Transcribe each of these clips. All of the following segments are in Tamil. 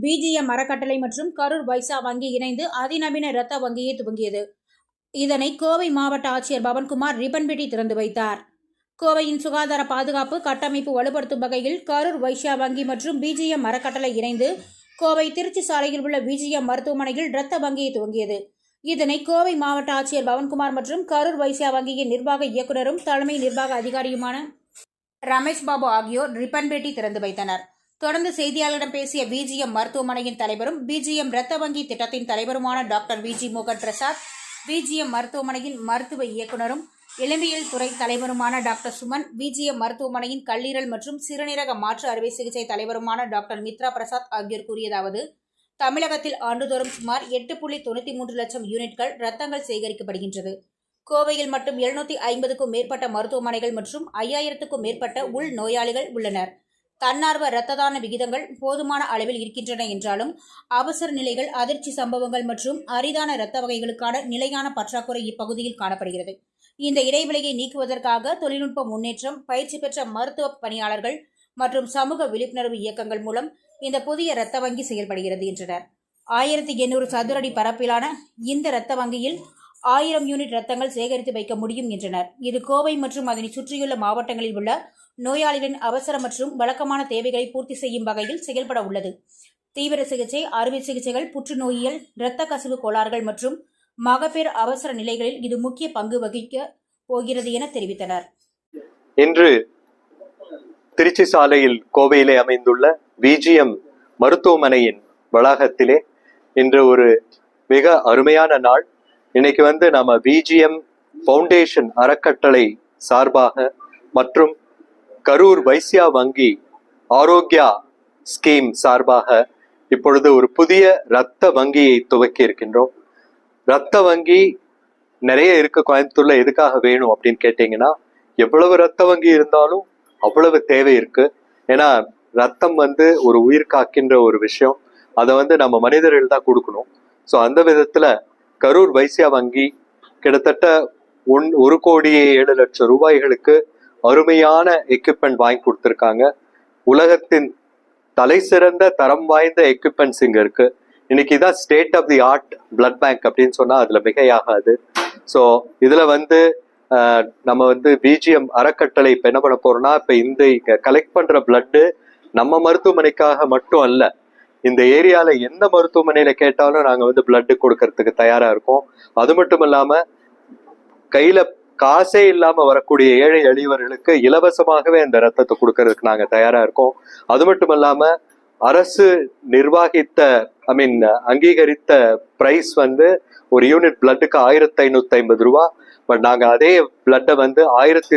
பிஜிஎம் அறக்கட்டளை மற்றும் கரூர் வைசா வங்கி இணைந்து அதிநவீன இரத்த வங்கியை துவங்கியது. இதனை கோவை மாவட்ட ஆட்சியர் பவன்குமார் ரிப்பன் வெட்டி திறந்து வைத்தார். கோவையின் சுகாதார பாதுகாப்பு கட்டமைப்பு வலுப்படுத்தும் வகையில் கரூர் வைசா வங்கி மற்றும் பிஜிஎம் அறக்கட்டளை இணைந்து கோவை திருச்சி சாலையில் உள்ள பிஜிஎம் மருத்துவமனையில் இரத்த வங்கியை துவங்கியது. இதனை கோவை மாவட்ட ஆட்சியர் பவன்குமார் மற்றும் கரூர் வைசா வங்கியின் நிர்வாக இயக்குநரும் தலைமை நிர்வாக அதிகாரியுமான ரமேஷ் பாபு ஆகியோர் ரிப்பன் வெட்டி திறந்து வைத்தனர். தொடர்ந்து செய்தியாளர்களிடம் பேசிய பிஜிஎம் மருத்துவமனையின் தலைவரும் பிஜிஎம் இரத்த வங்கி திட்டத்தின் தலைவருமான டாக்டர் விஜி மோகன் பிரசாத், பிஜிஎம் மருத்துவமனையின் மருத்துவ இயக்குநரும் எலும்பியல் துறை தலைவருமான டாக்டர் சுமன், பிஜிஎம் மருத்துவமனையின் கல்லீரல் மற்றும் சிறுநீரக மாற்று அறுவை சிகிச்சை தலைவருமான டாக்டர் மித்ரா பிரசாத் ஆகியோர் கூறியதாவது: தமிழகத்தில் ஆண்டுதோறும் சுமார் 8.93 லட்சம் யூனிட்கள் இரத்தங்கள் சேகரிக்கப்படுகின்றது. கோவையில் மட்டும் 750க்கும் மேற்பட்ட மருத்துவமனைகள் மற்றும் 5000க்கும் மேற்பட்ட உள் நோயாளிகள் உள்ளனர். தன்னார்வ இரத்த தான விகிதங்கள் போதுமான அளவில் இருக்கின்றன என்றாலும் அவசர நிலைகள், அதிர்ச்சி சம்பவங்கள் மற்றும் அரிதான இரத்த வகைகளுக்கான நிலையான பற்றாக்குறை இப்பகுதியில் காணப்படுகிறது. இந்த இடைவெளியை நீக்குவதற்காக தொழில்நுட்ப முன்னேற்றம், பயிற்சி பெற்ற மருத்துவ பணியாளர்கள் மற்றும் சமூக விழிப்புணர்வு இயக்கங்கள் மூலம் இந்த புதிய இரத்த வங்கி செயல்படுகிறது என்றனர். 1800 சதுரடி பரப்பிலான இந்த இரத்த வங்கியில் 1000 யூனிட் இரத்தங்கள் சேகரித்து வைக்க முடியும் என்றனர். இது கோவை மற்றும் அதனை சுற்றியுள்ள மாவட்டங்களில் உள்ள நோயாளிகளின் அவசர மற்றும் வழக்கமான தேவைகளை பூர்த்தி செய்யும் வகையில் செயல்பட உள்ளது. தீவிர சிகிச்சை, அறுவை சிகிச்சைகள், புற்றுநோயியல், இரத்த கசிவு கோளாறுகள் மற்றும் மகப்பேறு அவசர நிலைகளில் இது முக்கிய பங்கு வகிக்க போகிறது என தெரிவித்தனர். இன்று திருச்சி சாலையில் கோவையிலே அமைந்துள்ள பிஜிஎம் மருத்துவமனையின் வளாகத்திலே இன்று ஒரு மிக அருமையான நாள். இன்னைக்கு நம்ம பிஜிஎம் ஃபவுண்டேஷன் அறக்கட்டளை சார்பாக மற்றும் கரூர் வைசியா வங்கி ஆரோக்கியா ஸ்கீம் சார்பாக இப்பொழுது ஒரு புதிய இரத்த வங்கியை துவக்கி இருக்கின்றோம். இரத்த வங்கி நிறைய இருக்கு கோயம்புத்தூர்ல. எதுக்காக வேணும் அப்படின்னு கேட்டீங்கன்னா, எவ்வளவு இரத்த வங்கி இருந்தாலும் அவ்வளவு தேவை இருக்கு. ஏன்னா ரத்தம் ஒரு உயிர் காக்கின்ற ஒரு விஷயம். அதை நம்ம மனிதர்கள் தான் கொடுக்கணும். ஸோ அந்த விதத்துல கரூர் வைசியா வங்கி கிட்டத்தட்ட 1,07,00,000 ரூபாய்களுக்கு அருமையான எக்யூப்மெண்ட் வாங்கி கொடுத்துருக்காங்க. உலகத்தின் தலை சிறந்த தரம் வாய்ந்த எக்யூப்மெண்ட்ஸ் இங்க இருக்கு. இன்னைக்கு தான் state of the art blood bank அப்படின்னு சொன்னா அதுல மிகையாகாது. ஸோ இதுல நம்ம பிஜிஎம் அறக்கட்டளை இப்ப என்ன பண்ண போறோம்னா, இப்ப இங்க கலெக்ட் பண்ற பிளட்டு நம்ம மருத்துவமனைக்காக மட்டும் அல்ல, இந்த ஏரியால எந்த மருத்துவமனையில கேட்டாலும் நாங்க பிளட் கொடுக்கறதுக்கு தயாரா இருக்கோம். அது மட்டும் இல்லாம கையில காசே இல்லாம வரக்கூடிய ஏழை எளியவர்களுக்கு இலவசமாகவே அந்த ரத்தத்தை கொடுக்கறதுக்கு நாங்க தயாரா இருக்கோம். அது மட்டும் இல்லாம அரசு நிர்வாகித்த அங்கீகரித்த பிரைஸ் ஒரு யூனிட் பிளட்டுக்கு 1550 ரூபாய். பட் நாங்க அதே பிளட்டை 1100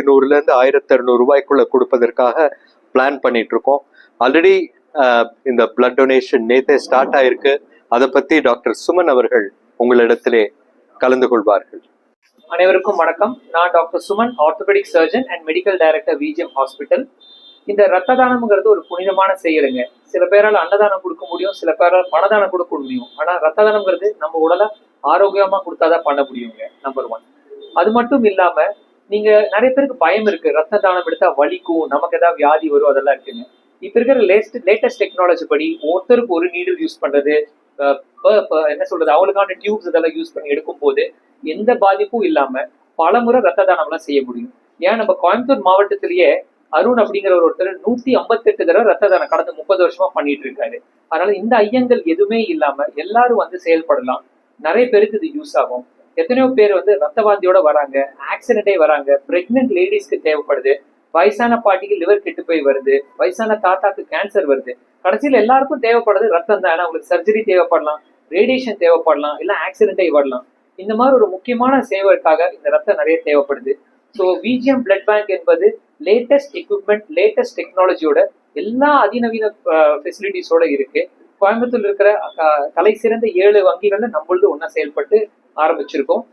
1200 ரூபாய்க்குள்ள கொடுப்பதற்காக பிளான் பண்ணிட்டு இருக்கோம். ஆல்ரெடி இந்த பிளட் டொனேஷன் நேத்தே ஸ்டார்ட் ஆயிருக்கு. அதை பத்தி டாக்டர் சுமன் அவர்கள் உங்களிடத்திலே கலந்து கொள்வார்கள். அனைவருக்கும் வணக்கம். நான் doctor Suman, orthopaedic surgeon and medical director BGM hospital. இந்த ரத்த தானம்ங்கிறது ஒரு புனிதமான செயலுங்க. சில பேரால் அன்னதானம் கொடுக்க முடியும், சில பேரால் பணதானம் கொடுக்க முடியும். ஆனா ரத்த தானம்ங்கிறது நம்ம உடலை ஆரோக்கியமா கொடுத்தாதான் பண்ண முடியுங்க. நம்பர் 1. அது மட்டும் இல்லாம நீங்க நிறைய பேருக்கு பயம் இருக்கு, ரத்த தானம் எடுத்தா வலிக்கும், நமக்கு ஏதாவது வியாதி வரும், அதெல்லாம் இருக்குங்க. இப்ப இருக்கிற லேட்டஸ்ட் டெக்னாலஜி படி ஒருத்தருக்கு ஒரு நீடில் யூஸ் பண்றது, என்ன சொல்றது, அவங்களுக்கான டியூப்ஸ் இதெல்லாம் யூஸ் பண்ணி எடுக்கும் போது எந்த பாதிப்பும் இல்லாம பல முறை ரத்த தானம் எல்லாம் செய்ய முடியும். ஏன் நம்ம கோயம்புத்தூர் மாவட்டத்திலேயே அருண் அப்படிங்கிற ஒருத்தர் 158 தடவை ரத்த தானம் கடந்த 30 வருஷமா பண்ணிட்டு இருக்காரு. அதனால இந்த ஐயங்கள் எதுவுமே இல்லாம எல்லாரும் செயல்படலாம். நிறைய பேருக்கு இது யூஸ் ஆகும். எத்தனையோ பேர் ரத்த வாந்தியோட வராங்க, ஆக்சிடென்டே வராங்க, பிரெக்னென்ட் லேடிஸ்க்கு தேவைப்படுது, வயசான பாட்டிக்கு லிவர் கெட்டு போய் வருது, வயசான தாத்தாக்கு கேன்சர் வருது. கடைசியில் எல்லாருக்கும் தேவைப்படுறது ரத்தம் தான். அவங்களுக்கு சர்ஜரி தேவைப்படலாம், ரேடியேஷன் தேவைப்படலாம், இல்ல ஆக்சிடென்டே வரலாம். இந்த மாதிரி ஒரு முக்கியமான சேவைக்காக இந்த ரத்தம் நிறைய தேவைப்படுது. ஸோ பிஜிஎம் பிளட் பேங்க் என்பது லேட்டஸ்ட் எக்யூப்மெண்ட், லேட்டஸ்ட் டெக்னாலஜியோட எல்லா அதிநவீன ஃபெசிலிட்டிஸோட இருக்கு. கோயம்புத்தூர்ல இருக்கிற தலை சிறந்த 7 வங்கிகள்ல நம்மளது ஒன்னா செயல்பட்டு ஆரம்பிச்சிருக்கோம்.